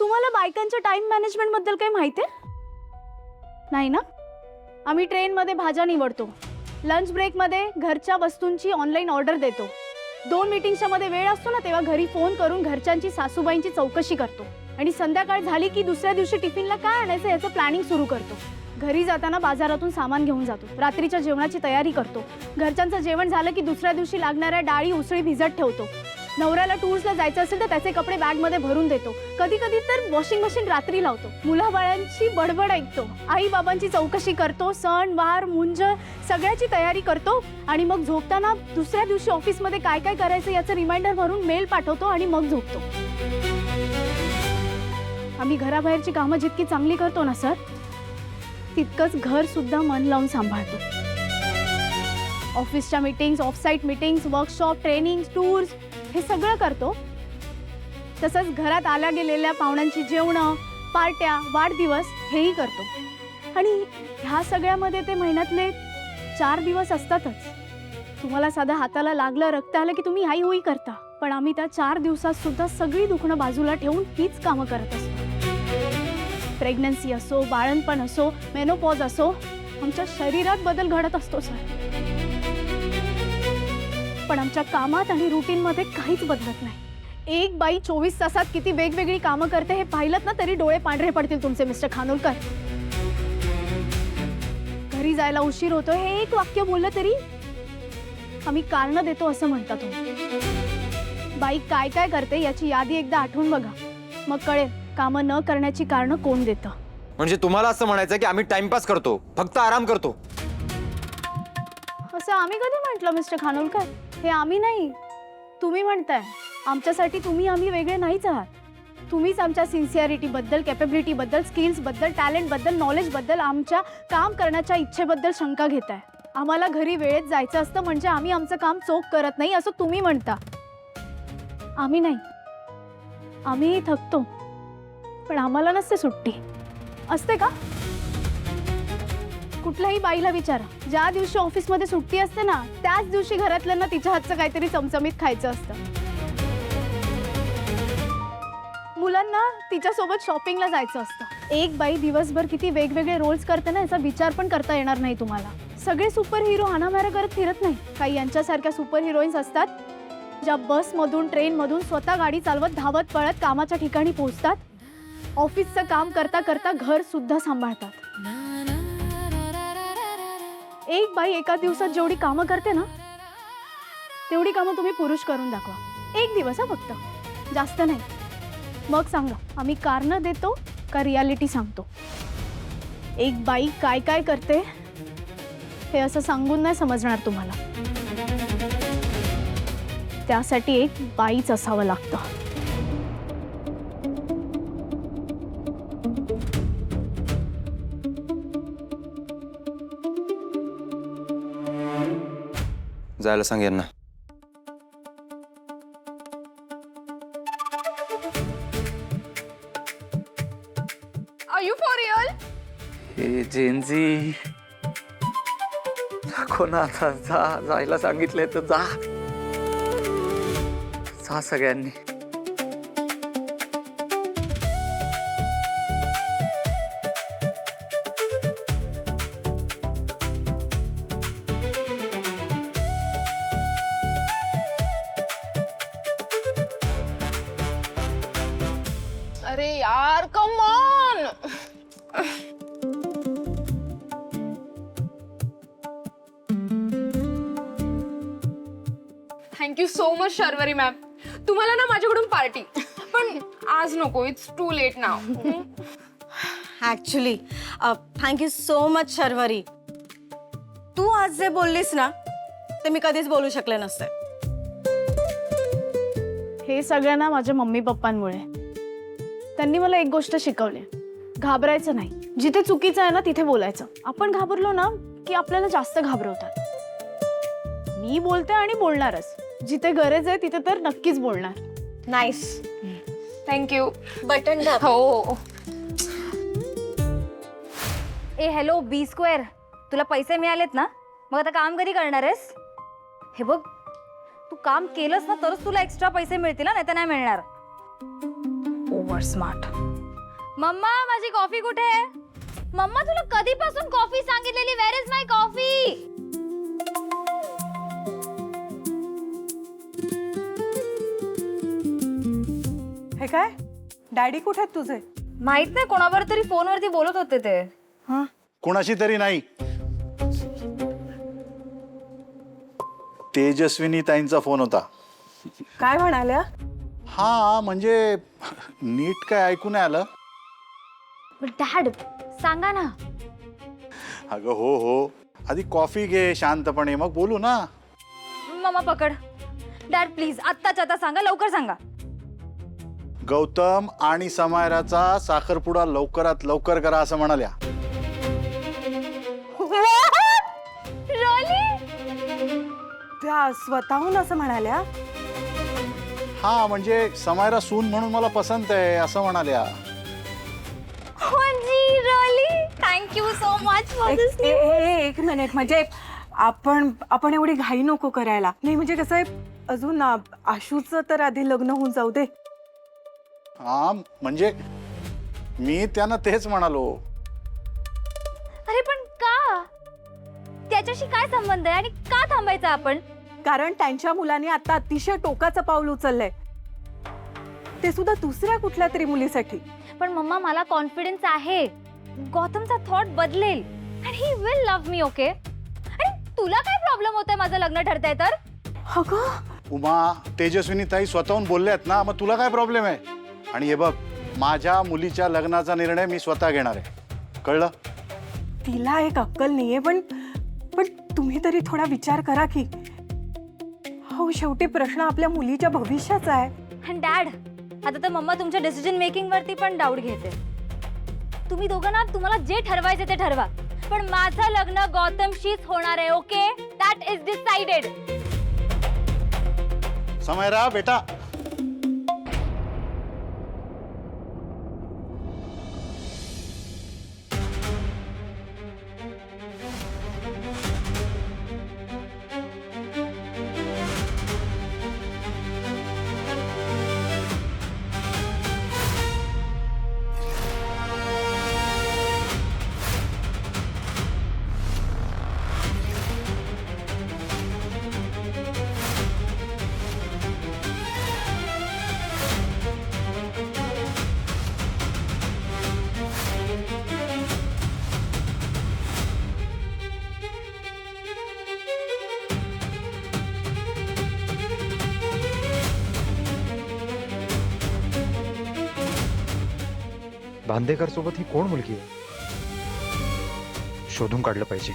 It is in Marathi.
तुम्हाला बायकांच्या टाइम मॅनेजमेंट बद्दल काही माहिती आहे? नाही ना? आम्ही ट्रेनमध्ये भाज्या निवडतो, लंच ब्रेकमध्ये घरच्या वस्तूंची ऑनलाईन ऑर्डर देतो, 2 मीटिंग्सच्या मध्ये वेळ असतो ना तेव्हा घरी फोन करून घरच्यांची सासूबाईंची चौकशी करतो आणि संध्याकाळ झाली की दुसऱ्या दिवशी टिफिनला काय आणायचं याचं प्लॅनिंग सुरू करतो. घरी जाताना बाजारातून सामान घेऊन जातो, रात्रीच्या जेवणाची तयारी करतो, घरच्यांचं जेवण झालं की दुसऱ्या दिवशी लागणाऱ्या डाळी उसळी भिजत ठेवतो, नवऱ्याला टूर्सला जायचं असेल तर त्याचे कपडे बॅगमध्ये भरून देतो, कधी कधी तर वॉशिंग मशीन रात्री लावतो, मुलाबाळांची बडबड ऐकतो, आई बाबांची चौकशी करतो, सण वार मुंज सगळ्याची तयारी करतो आणि मग झोपताना दुसऱ्या दिवशी ऑफिसमध्ये काय काय करायचं याचं रिमाइंडर भरून मेल पाठवतो आणि मग झोपतो. आम्ही घराबाहेरची कामं जितकी चांगली करतो ना सर, तितकंच घर सुद्धा मन लावून सांभाळतो. ऑफिसच्या meetings, offsite meetings, workshop, training, tours हे सगळं करतो. तसंच घरात आल्या गेलेल्या पाहुण्यांची जेवणं, पार्ट्या, वाढदिवस हेही करतो. आणि ह्या सगळ्यामध्ये ते महिन्यातले 4 दिवस असतातच. तुम्हाला साधं हाताला लागलं, रक्त आलं की तुम्ही हाई होई करता, पण आम्ही त्या 4 दिवसात सुद्धा सगळी दुखणं बाजूला ठेवून हीच कामं करत असतो. प्रेग्नन्सी असो, बाळंतपण असो, मेनोपॉज असो, आमच्या शरीरात बदल घडत असतो सर, पण आमच्या कामात आणि रुटीनमध्ये काहीच बदलत नाही. एक बाई 24 तासात किती वेगवेगळी कामं करते हे पाहिलं ना तरी डोळे पांढरे पडतील तुमचे मिस्टर खानोलकर. घरी जायला उशीर होतो हे एक वाक्य बोललं तरी आम्ही कारण देतो असं म्हणता तुम्ही. बाई काय काय करते याची यादी एकदा आठवून बघा, मग कळेल कामं न करण्याची कारणं कोण देतं. म्हणजे तुम्हाला असं म्हणायचं की आम्ही टाइमपास करतो, फक्त आराम करतो? असं आम्ही कधी म्हटलं मिस्टर खानोलकर? हे आम्ही नाही, तुम्ही म्हणताय. आमच्यासाठी तुम्ही आम्ही वेगळे नाहीच आहात. तुम्हीच आमच्या सिन्सिअरिटीबद्दल, कॅपेबिलिटीबद्दल, स्किल्सबद्दल, टॅलेंटबद्दल, नॉलेजबद्दल, आमच्या काम करण्याच्या इच्छेबद्दल शंका घेताय. आम्हाला घरी वेळेत जायचं असतं म्हणजे आम्ही आमचं काम चोख करत नाही असं तुम्ही म्हणता. आम्ही नाही, आम्हीही थकतो, पण आम्हाला नसते सुट्टी. असते का? कुठल्याही बाईला विचारा, ज्या दिवशी ऑफिसमध्ये सुट्टी असते ना त्याच दिवशी घरातल्यांना तिच्या हातचं काहीतरी चमचमीत खायचं असतं. मुलांना तिच्यासोबत शॉपिंगला जायचं असतं. एक बाई दिवसभर किती वेगवेगळे रोल्स करते ना याचा विचार पण करता येणार नाही तुम्हाला. सगळे सुपर हिरो हाणामाऱ्या करत फिरत नाही. काही यांच्यासारख्या सुपर हिरोईन्स असतात ज्या बसमधून, ट्रेनमधून स्वतः गाडी चालवत, धावत पळत कामाच्या ठिकाणी पोहोचतात, ऑफिसचं काम करता करता घर सुद्धा सांभाळतात. एक बाई एका दिवसात जेवढी कामं करते ना तेवढी कामं तुम्ही पुरुष करून दाखवा. एक दिवस फक्त, जास्त नाही. मग सांगा आम्ही कारणं देतो का रियालिटी सांगतो? एक बाई काय काय करते हे असं सांगून नाही समजणार तुम्हाला. त्यासाठी एक बाईच असावं लागतं. जायला सांग यांना. Are you for real? हे जेनजी नको ना आता, जायला सांगितलंय तर जा सगळ्यांनी. अरे यार come on. Thank you so much Sharvari ma'am. तुम्हाला ना माझ्याकडून पार्टी, पण आज नको, it's too late now. Actually thank you so much Sharvari. तू आज जे बोललीस ना ते मी कधीच बोलू शकले नसते. हे सगळ्यांना माझ्या मम्मी पप्पांमुळे. त्यांनी मला एक गोष्ट शिकवली, घाबरायचं नाही. जिथे चुकीचं आहे ना तिथे बोलायचं. आपण घाबरलो ना की आपल्याला जास्त घाबरवतात. मी बोलते आणि बोलणारच. जिथे गरज आहे तिथे तर नक्कीच बोलणार. Nice, thank you. बटन दाब. हो. ए हॅलो B² तुला पैसे मिळालेत ना, मग आता काम कधी करणार आहेस? हे बघ, तू काम केलंस ना तरच तुला एक्स्ट्रा पैसे मिळतील ना, नाही तर नाही मिळणार. Over smart. मम्मा माझी कॉफी कुठे आहे? मम्मा तुला कधीपासून कॉफी सांगितलेली? Where is my coffee? हे काय डॅडी कुठे आहेत तुझे? माहित नाही, कोणावर तरी फोनवरती बोलत होते ते. कोणाशी तरी नाही, तेजस्विनी ताईंचा फोन होता. काय म्हणाल्या? हा म्हणजे नीट काय ऐकू नाही आलं. डॅड सांगा ना. अगं हो हो, आधी कॉफी घे शांतपणे, मग बोलू ना. मम्मा पकड. डॅड प्लीज आत्ताच्या आता सांगा, लवकर सांगा. गौतम आणि समायराचा साखरपुडा लवकरात लवकर करा असं म्हणाल्या. त्या स्वतःहून असं म्हणाल्या? हा म्हणजे समायरा सून म्हणून मला पसंत आहे असं म्हणाल्या. थँक्यू सो मच फॉर दिस. एक मिनिट, म्हणजे आपण एवढी घाई नको करायला. नाही म्हणजे कसं आहे, अजून आशूचं तर आधी लग्न होऊन जाऊ दे. हा म्हणजे मी त्यांना तेच म्हणालो. अरे पण का? त्याच्याशी काय संबंध आहे आणि का थांबायचं आपण? कारण त्यांच्या मुलाने आता अतिशय टोकाचं पाऊल उचललंय, ते सुद्धा दुसऱ्या कुठल्या तरी मुलीसाठी. पण मम्मा मला कॉन्फिडन्स आहे गौतमचा थॉट बदलेल and he will love me, okay? आणि तुला काय प्रॉब्लेम होतोय माझं लग्न ठरतंय तर? अगं उमा, तेजस्विनी ताई स्वतःहून बोलल्यात ना, मग तुला काय प्रॉब्लेम आहे? आणि हे बघ, माझ्या मुलीच्या लग्नाचा निर्णय मी स्वतः घेणार आहे, कळलं? तिला एक अक्कल नाहीये, पण तुम्ही तरी थोडा विचार करा की. हो, शेवटी प्रश्न आपल्या मुलीच्या भविष्याचा आहे. आणि डॅड आता तर मम्मा तुमच्या डिसिजन मेकिंग वरती पण डाऊट घेते. तुम्ही दोघांना तुम्हाला जे ठरवायचे ते ठरवा, पण माझं लग्न गौतमशीच होणार आहे, okay? That is decided. Samaira बेटा, बांदेकर सोबत ही कोण मुलगी आहे? शोधून काढलं पाहिजे.